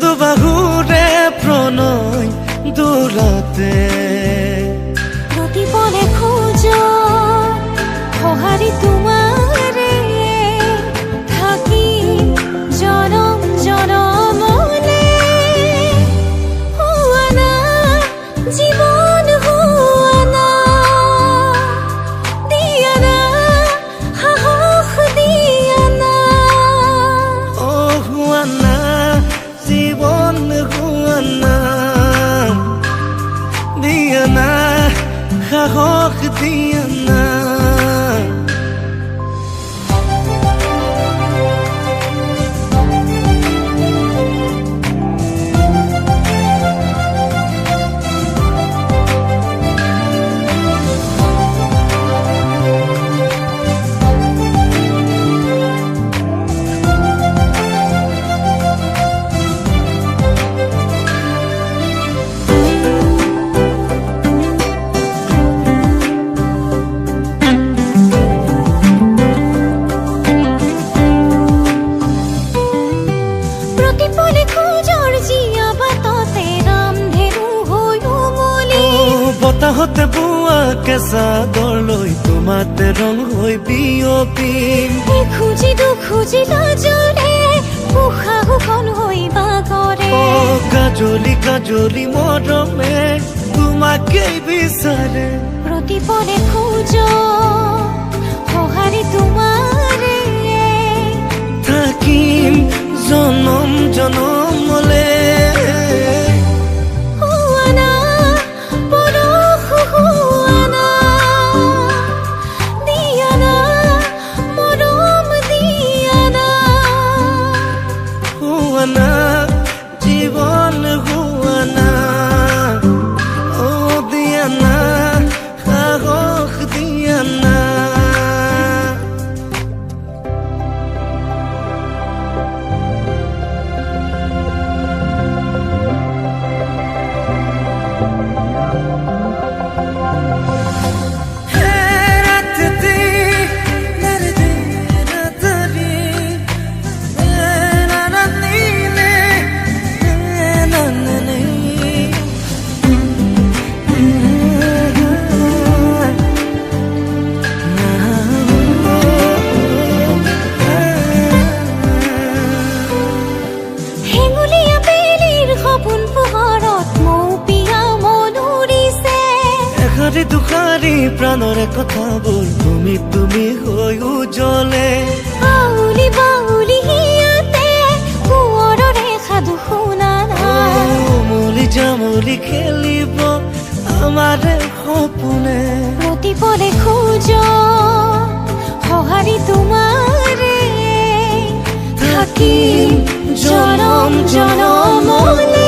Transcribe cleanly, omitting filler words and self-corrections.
দুবাহুৰে প্ৰণয় দোলাতে প্ৰতিপলে খোজ সঁহাৰি তোমাৰে থাকি জনম জনমলে হোৱা না জীৱন হোৱা না দিয়া না সাহস দিয়া না হোৱা না জীবন হোৱা না দিয়া না সাহস দিয়া না বতাহতে বোৱা কেঁচা দৰলৈ তোমাতে ৰং হৈ বিয়পিম খুজি দুখুজি লাজৰে উশাহখন হৈ বাগৰে কাজলি কাজলি মৰমে তোমাকেই বিচাৰে প্ৰতিপলে খোজ সঁহাৰি তোমাৰে থাকিম জনম জনমলে জীবন হোৱা না দিয়া না সাহস দিয়া না দুখাৰী প্ৰাণৰে কথাবোৰ তুমি তুমি হৈ উজ্বলে বাউলি বাউলি হিয়াতে কোঁৱৰৰে সাধু শুনা মলি জামলি খেলিব আমাৰে সপোনে প্ৰতিপলে খোজ সঁহাৰি তোমাৰে থাকি জনম জনমলে